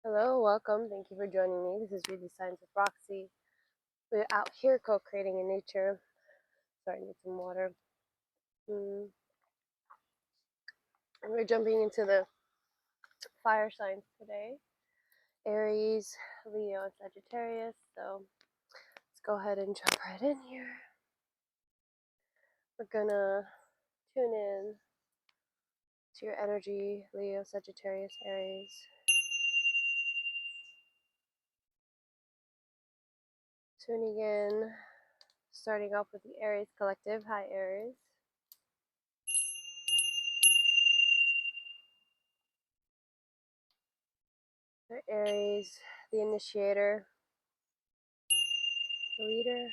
Hello, welcome. Thank you for joining me. This is ReadtheSignswithRoxy. We're out here co-creating in nature. Sorry, I need some water. And we're jumping into the fire signs today. Aries, Leo, and Sagittarius. So let's go ahead and jump right in here. We're gonna tune in to your energy, Leo, Sagittarius, Aries. Tuning in, starting off with the Aries collective. Hi, Aries. For Aries, the initiator, the leader.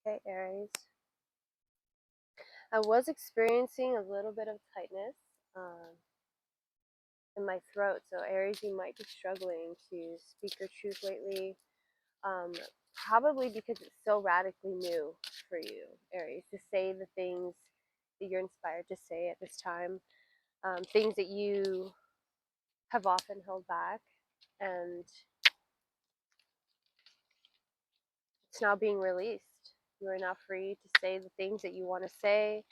Okay, Aries. I was experiencing a little bit of tightness in my throat, so Aries, you might be struggling to speak your truth lately. Um, Probably because it's so radically new for you, Aries, to say the things that you're inspired to say at this time, things that you have often held back, and it's now being released. You are now free to say the things that you want to say.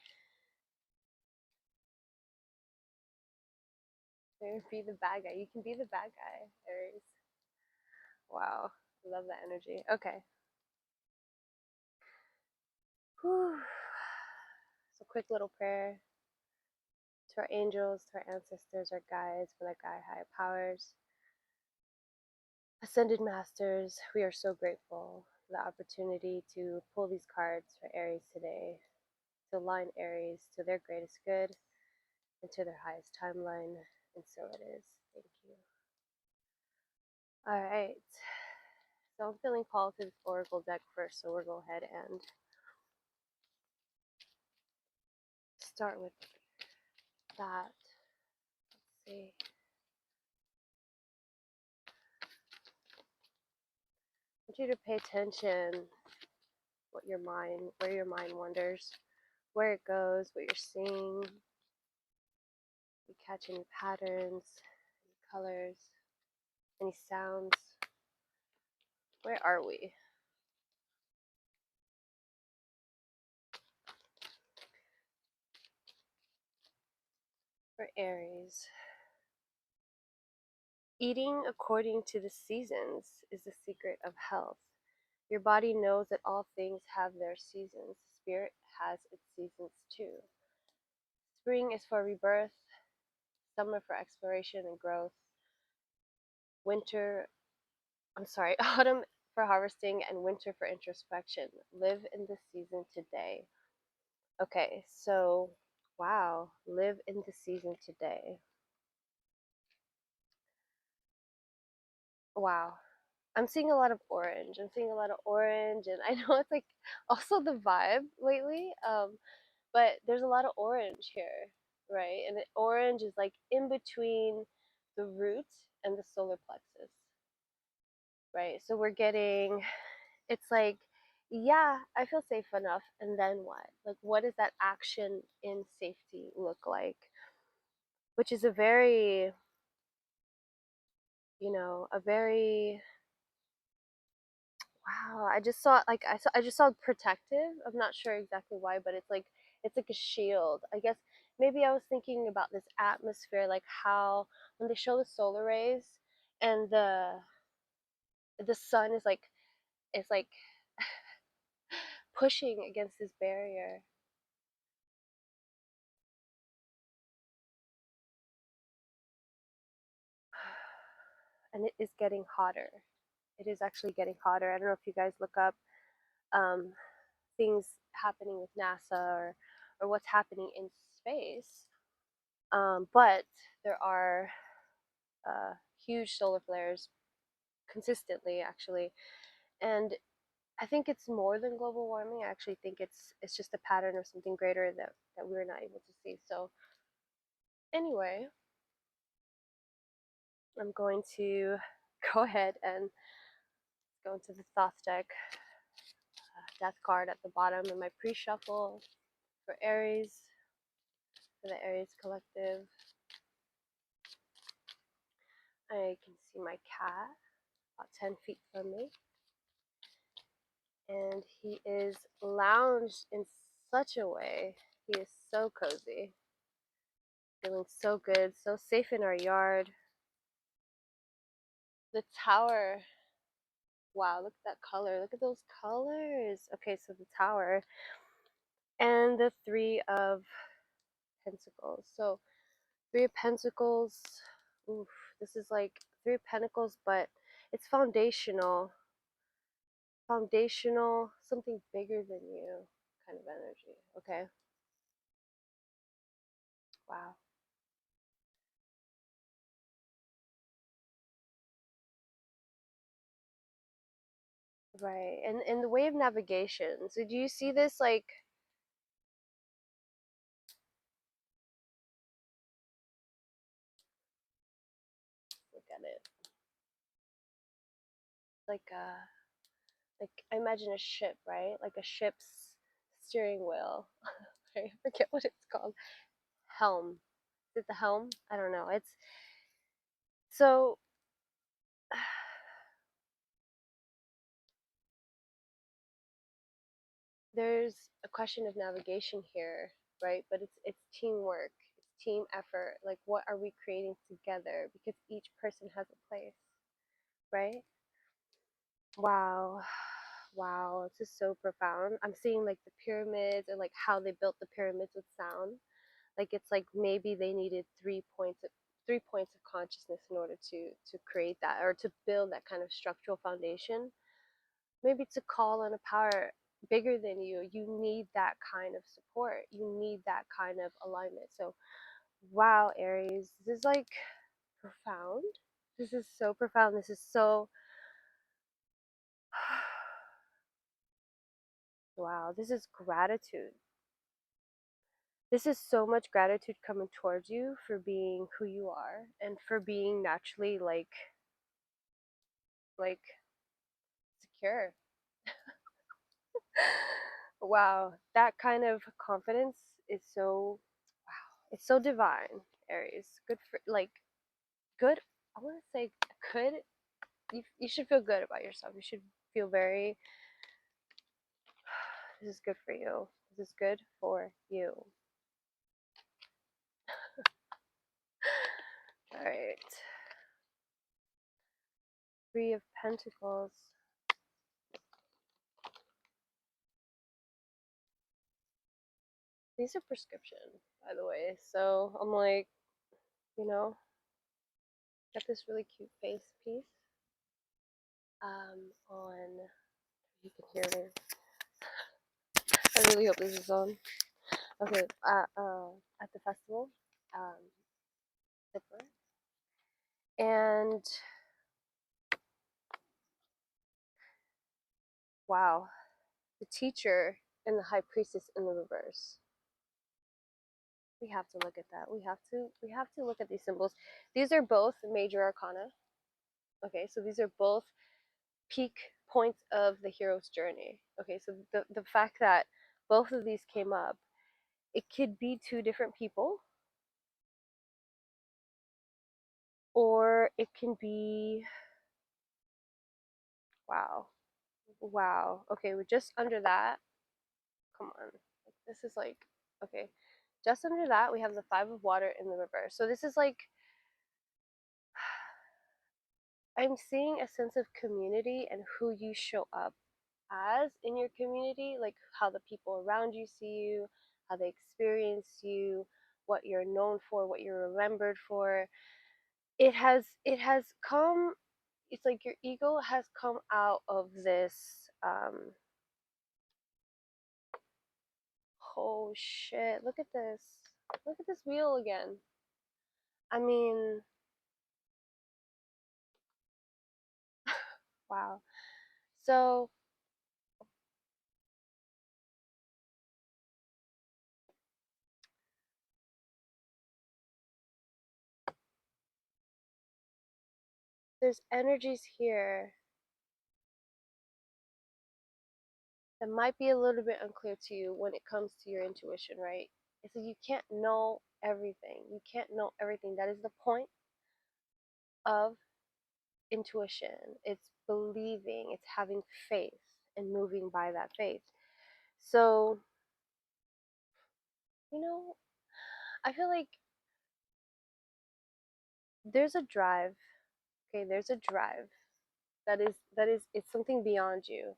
Be the bad guy. You can be the bad guy, Aries. Wow. Love that energy. Okay. Whew. So, quick little prayer to our angels, to our ancestors, our guides, for that guy, higher powers, ascended masters. We are so grateful for the opportunity to pull these cards for Aries today, to align Aries to their greatest good and to their highest timeline. And so it is. Thank you. All right. So I'm feeling called to this oracle deck first, so we'll go ahead and start with that. Let's see. I want you to pay attention where your mind wanders, where it goes, what you're seeing. You catch any patterns, any colors, any sounds. Where are we? For Aries, eating according to the seasons is the secret of health. Your body knows that all things have their seasons. Spirit has its seasons too. Spring is for rebirth, summer for exploration and growth, autumn for harvesting, and winter for introspection. Live in the season today. Okay, so wow, live in the season today. Wow. I'm seeing a lot of orange. I'm seeing a lot of orange, and I know it's like also the vibe lately. But there's a lot of orange here, right? And the orange is like in between the root and the solar plexus, right? So we're getting, it's like, yeah, I feel safe enough. And then what? Like, what does that action in safety look like? Which is a very, a very, wow. I just saw protective. I'm not sure exactly why, but it's like a shield. I guess maybe I was thinking about this atmosphere, like how when they show the solar rays and the sun is like pushing against this barrier. And it is getting hotter. It is actually getting hotter. I don't know if you guys look up um, things happening with NASA or what's happening in space. But there are huge solar flares consistently, actually, and I think it's more than global warming. I actually think it's just a pattern of something greater that we're not able to see. So anyway, I'm going to go ahead and go into the Thoth deck. Death card at the bottom in my pre-shuffle for Aries, for the Aries collective. I can see my cat about 10 feet from me. And he is lounged in such a way. He is so cozy. Feeling so good, so safe in our yard. The tower. Wow, look at that color. Look at those colors. Okay, so the tower and the Three of Pentacles. So Three of Pentacles. Oof, this is like Three of Pentacles, but it's foundational. Foundational, something bigger than you kind of energy. Okay. Wow. Right. And in the way of navigation. So do you see this like look at it. Like I imagine a ship, right? Like a ship's steering wheel. I forget what it's called. Helm. Is it the helm? I don't know. It's so there's a question of navigation here, right? But it's teamwork, it's team effort. Like what are we creating together? Because each person has a place, right? Wow. Wow, this is so profound. I'm seeing like the pyramids and like how they built the pyramids with sound. Like it's like maybe they needed 3 points of consciousness in order to create that or to build that kind of structural foundation. Maybe to call on a power bigger than you, you need that kind of support. You need that kind of alignment. So, wow, Aries, this is like profound. This is so profound. This is so wow, this is gratitude. This is so much gratitude coming towards you for being who you are and for being naturally like secure. Wow, that kind of confidence is so wow. It's so divine, Aries. Good for like good. I want to say good. You should feel good about yourself. You should feel very. This is good for you. This is good for you. All right. Three of Pentacles. These are prescription, by the way. So I'm like, you know, got this really cute face piece. On you can hear me. I really hope this is on. Okay, at the festival, um, zipper, and wow, the teacher and the high priestess in the reverse. We have to look at that. We have to look at these symbols. These are both major arcana. Okay, so these are both peak points of the hero's journey. Okay, so the fact that both of these came up, it could be two different people, or it can be wow. Wow. Okay, we're just under that. Come on. Like, this is like okay. Just under that, we have the Five of Water in the reverse. So this is like I'm seeing a sense of community and who you show up as in your community, like how the people around you see you, how they experience you, what you're known for, what you're remembered for. It has come it's like your ego has come out of this oh shit, look at this. Look at this wheel again. I mean, wow. So there's energies here that might be a little bit unclear to you when it comes to your intuition, right? It's like you can't know everything. You can't know everything. That is the point. of intuition. It's believing, it's having faith and moving by that faith. So, you know, I feel like there's a drive. Okay, there's a drive that is it's something beyond you.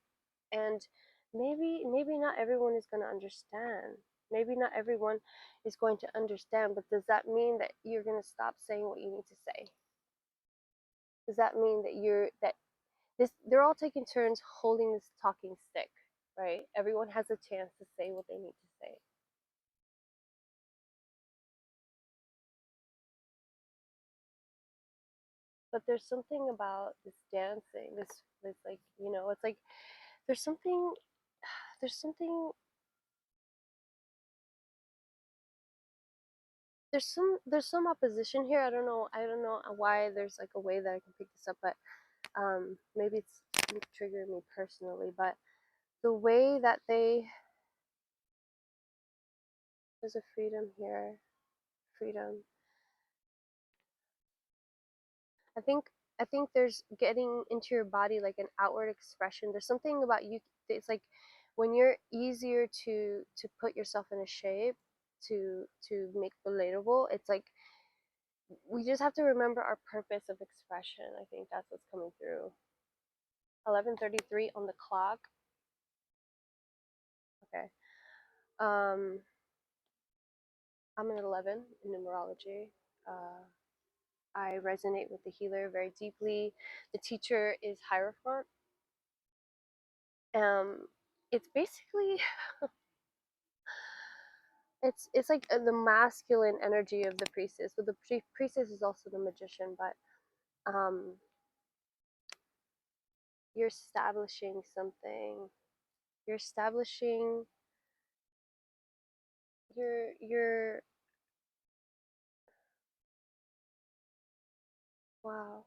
And maybe not everyone is going to understand. Maybe not everyone is going to understand, but does that mean that you're going to stop saying what you need to say? Does that mean that they're all taking turns holding this talking stick, right? Everyone has a chance to say what they need to say. But there's something about this dancing, this like, it's like there's something there's something there's some opposition here. I don't know why there's like a way that I can pick this up, but maybe it's triggering me personally, but the way that there's a freedom here. Freedom. I think I think there's getting into your body like an outward expression. There's something about you. It's like when you're easier to put yourself in a shape to make relatable. It's like we just have to remember our purpose of expression. I think that's what's coming through. 11:33 on the clock. Okay. Um, I'm an 11 in numerology. Uh, I resonate with the healer very deeply. The teacher is Hierophant. Um, it's basically it's like the masculine energy of the priestess, but the priestess is also the magician. But um, you're establishing something. You're establishing. You're. Wow.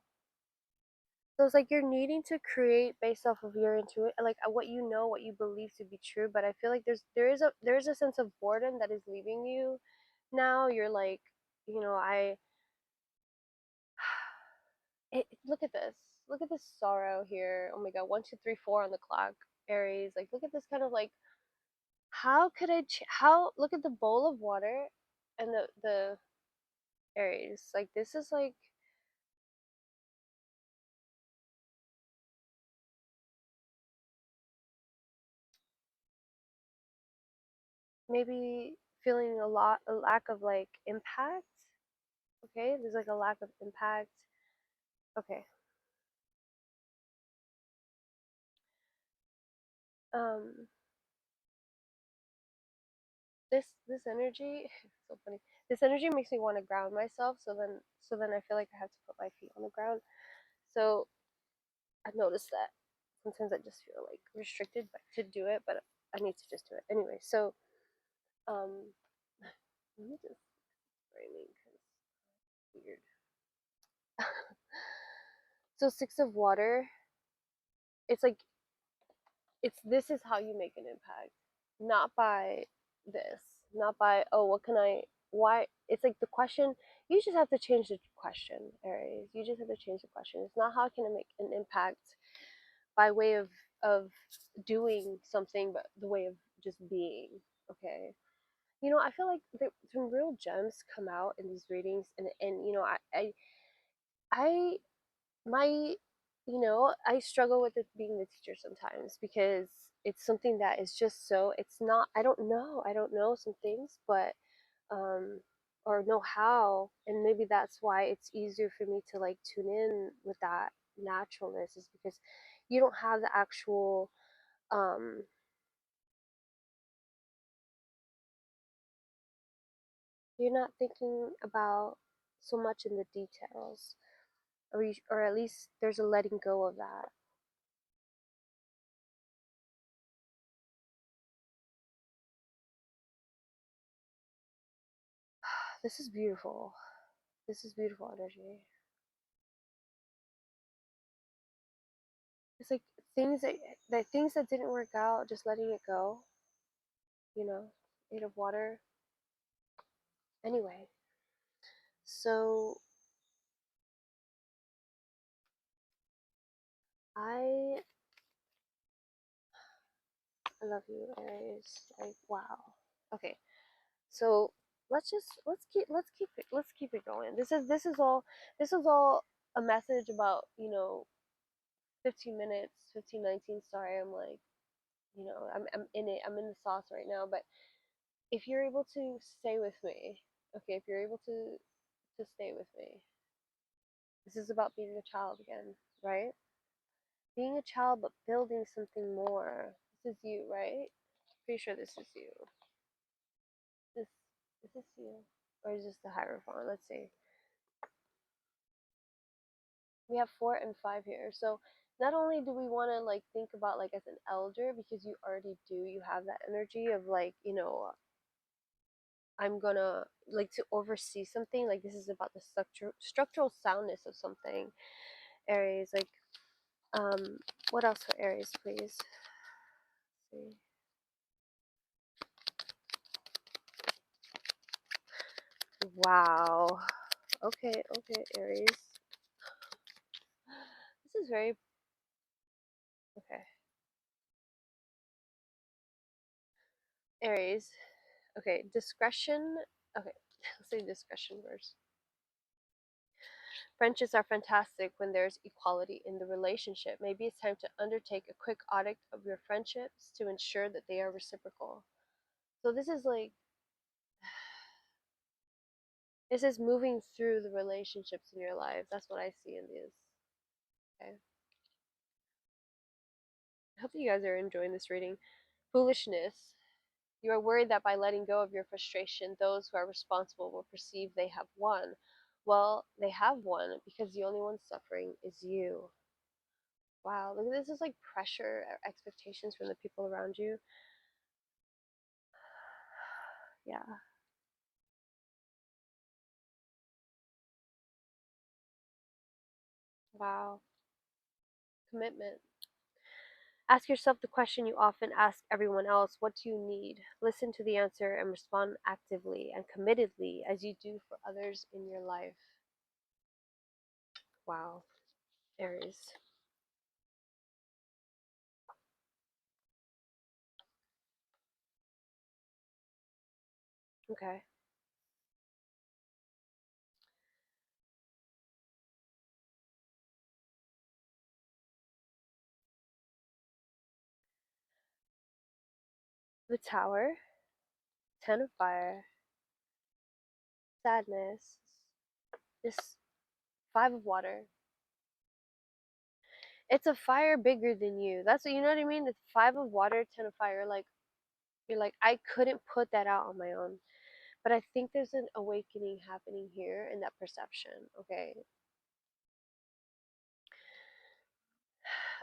So it's like you're needing to create based off of your intuition, like what you know, what you believe to be true. But I feel like there is a sense of boredom that is leaving you now. You're like, I look at this. Look at this sorrow here. Oh my god, 1, 2, 3, 4 on the clock, Aries. Like, look at this kind of like, how could how, look at the bowl of water and the Aries. Like, this is like, maybe feeling a lack of like impact. Okay, there's like a lack of impact. Okay. Um, this energy, so funny. This energy makes me want to ground myself. So then I feel like I have to put my feet on the ground. So I've noticed that sometimes I just feel like restricted to do it, but I need to just do it anyway. So um, let me just framing because weird. So 6 of water, it's like this is how you make an impact, not by this, not by, oh, what can I, why. It's like the question, you just have to change the question, Aries. You just have to change the question. It's not how can I make an impact by way of doing something, but the way of just being. Okay. I feel like some real gems come out in these readings, and I my I struggle with it being the teacher sometimes because it's something that is just so, it's not, I don't know some things, but um or know how, and maybe that's why it's easier for me to like tune in with that naturalness, is because you don't have the actual um you're not thinking about so much in the details, or at least there's a letting go of that. This is beautiful. This is beautiful energy. It's like things that didn't work out, just letting it go. You know, 8 of water. Anyway, so I love you, Aries. Like, wow. Okay, so let's keep it going. This is all a message about 15 minutes, 15, 19. Sorry, I'm like, I'm in it. I'm in the sauce right now. But if you're able to stay with me, okay, if you're able to stay with me, this is about being a child again, right? Being a child, but building something more. This is you, right? Pretty sure this is you. This is this you, or is this the Hierophant? Let's see. We have 4 and 5 here. So not only do we want to like think about like as an elder, because you already do, you have that energy of like, I'm gonna like to oversee something. Like this is about the structural soundness of something. Aries, like what else for Aries, please? Let's see. Wow. Okay, okay, Aries. This is very okay. Aries. Okay, discretion. Okay, let's say discretion first. Friendships are fantastic when there's equality in the relationship. Maybe it's time to undertake a quick audit of your friendships to ensure that they are reciprocal. So this is like this is moving through the relationships in your life. That's what I see in this. Okay. I hope that you guys are enjoying this reading. Foolishness. You are worried that by letting go of your frustration, those who are responsible will perceive they have won. Well, they have won because the only one suffering is you. Wow, look, this is like pressure, expectations from the people around you. Yeah. Wow. Commitment. Ask yourself the question you often ask everyone else: what do you need? Listen to the answer and respond actively and committedly as you do for others in your life. Wow. Aries. Okay. The Tower, Ten of Fire, Sadness, this Five of Water. It's a fire bigger than you. That's what, you know what I mean? The Five of Water, Ten of Fire. Like you're like, I couldn't put that out on my own. But I think there's an awakening happening here in that perception. Okay.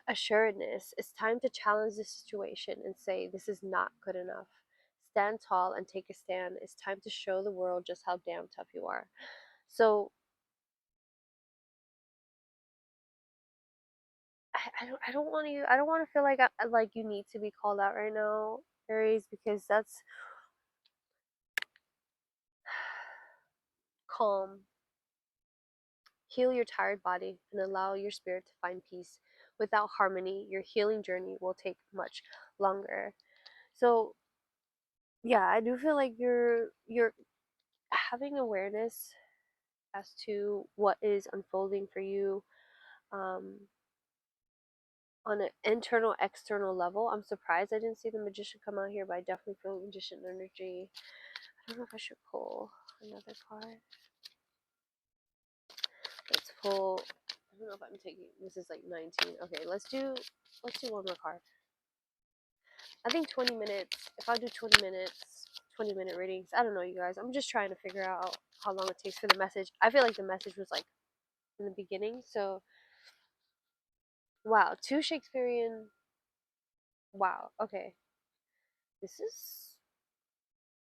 Assuredness. It's time to challenge the situation and say, this is not good enough. Stand tall and take a stand. It's time to show the world just how damn tough you are. So I don't want you. I don't want to feel like like you need to be called out right now, Aries, because that's calm. Heal your tired body and allow your spirit to find peace. Without harmony, your healing journey will take much longer. So yeah, I do feel like you're having awareness as to what is unfolding for you um, on an internal external level. I'm surprised I didn't see the magician come out here, but I definitely feel magician energy. I don't know if I should pull another card. Let's pull. I don't know if I'm taking this is like 19. Okay, let's do one more card. I think 20 minutes. If I do 20 minutes, 20-minute readings. I don't know, you guys. I'm just trying to figure out how long it takes for the message. I feel like the message was like in the beginning. So wow, two Shakespearean. Wow. Okay. This is.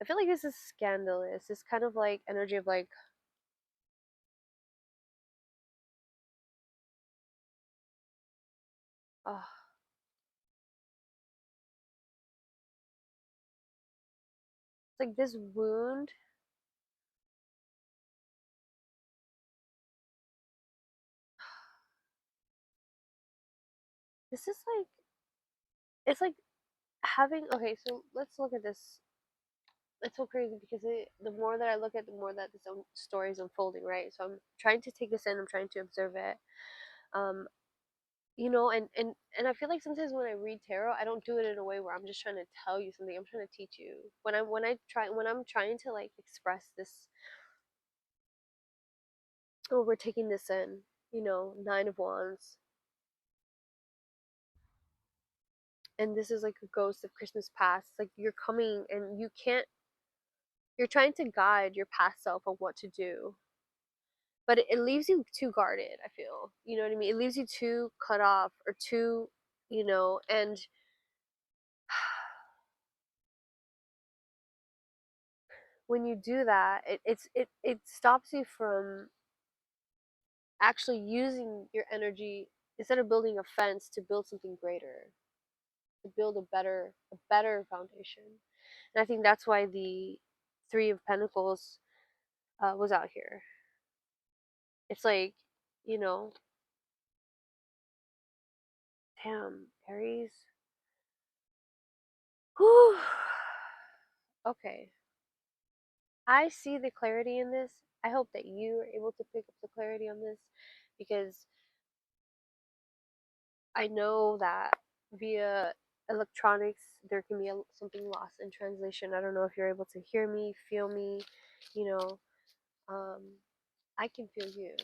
I feel like this is scandalous. It's kind of like energy of like. Oh, it's like this wound. This is like, it's like having, okay, so let's look at this. It's so crazy because the more that I look at, the more that this story is unfolding, right? So I'm trying to take this in, I'm trying to observe it. Um, and I feel like sometimes when I read tarot, I don't do it in a way where I'm just trying to tell you something. I'm trying to teach you. When I'm trying to like express this, oh, we're taking this in, Nine of Wands, and this is like a ghost of Christmas past. Like you're coming and you can't. You're trying to guide your past self on what to do, but it leaves you too guarded. I feel, you know what I mean. It leaves you too cut off or too, and when you do that, it stops you from actually using your energy instead of building a fence to build something greater, to build a better foundation. And I think that's why the Three of Pentacles was out here. It's like, you know, damn, Aries. Whew. Okay. I see the clarity in this. I hope that you are able to pick up the clarity on this because I know that via electronics there can be something lost in translation. I don't know if you're able to hear me, feel me, you know. Um, I can feel you.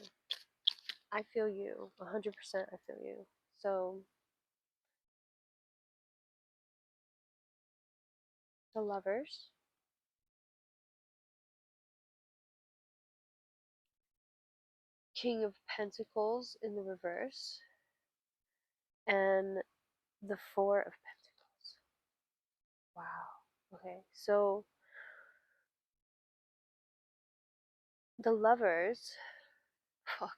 I feel you. 100% I feel you. So, the Lovers, King of Pentacles in the reverse, and the Four of Pentacles. Wow. Okay, so the Lovers, fuck.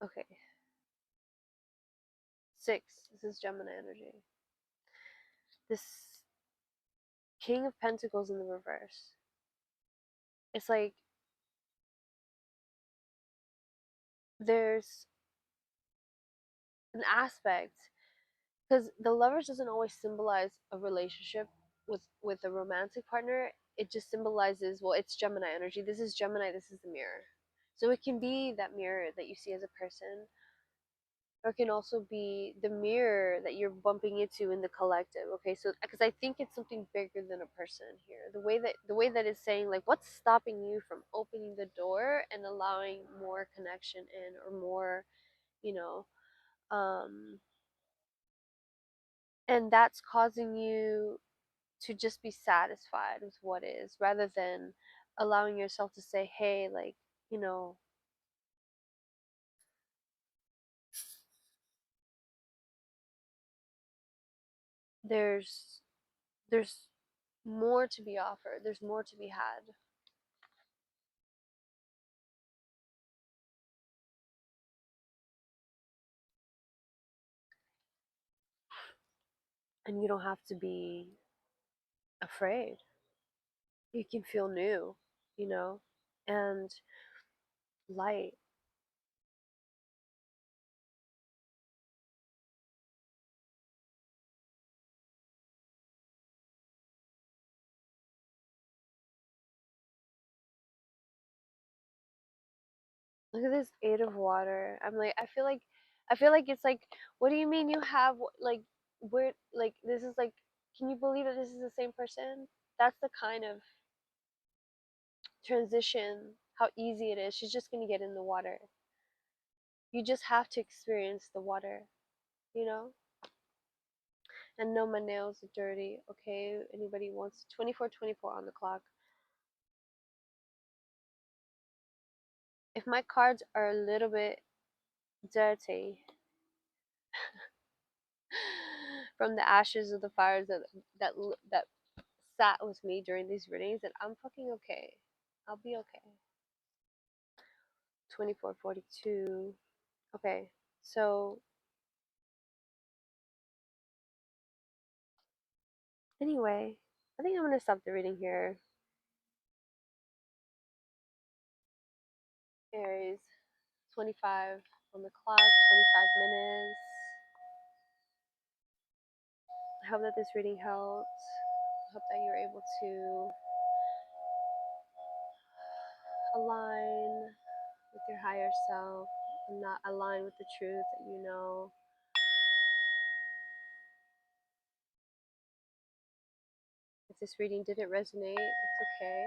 Okay, six. This is Gemini energy. This King of Pentacles in the reverse. It's like there's an aspect because the Lovers doesn't always symbolize a relationship with a romantic partner. It just symbolizes, well, it's Gemini energy. This is Gemini. This is the mirror. So it can be that mirror that you see as a person, or it can also be the mirror that you're bumping into in the collective. Okay, so because I think it's something bigger than a person here. The way that it's saying, like, what's stopping you from opening the door and allowing more connection in, or more, you know um and that's causing you to just be satisfied with what is, rather than allowing yourself to say, hey, like, you know there's there's more to be offered, there's more to be had, and you don't have to be afraid. You can feel new, you know and light. Look at this Eight of Water. I feel like it's like, what do you mean you have, like, where, like, this is like, can you believe that this is the same person? That's the kind of transition, how easy it is. She's just gonna get in the water. You just have to experience the water, you know? And no, my nails are dirty. Okay, anybody wants 24:24 on the clock. If my cards are a little bit dirty from the ashes of the fires that sat with me during these readings, then I'm fucking okay. I'll be okay. 24:42. Okay, so anyway, I think I'm gonna stop the reading here. Aries, 25. on the clock, 25 minutes. I hope that this reading helped. I hope that you're able to align with your higher self and not align with the truth that you know. If this reading didn't resonate, it's okay.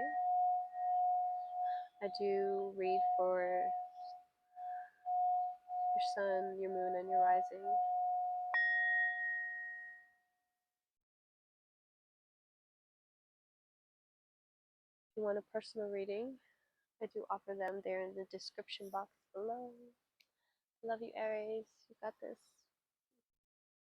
I do read for your sun, your moon, and your rising. If you want a personal reading, I do offer them. They're in the description box below. Love you, Aries. You got this.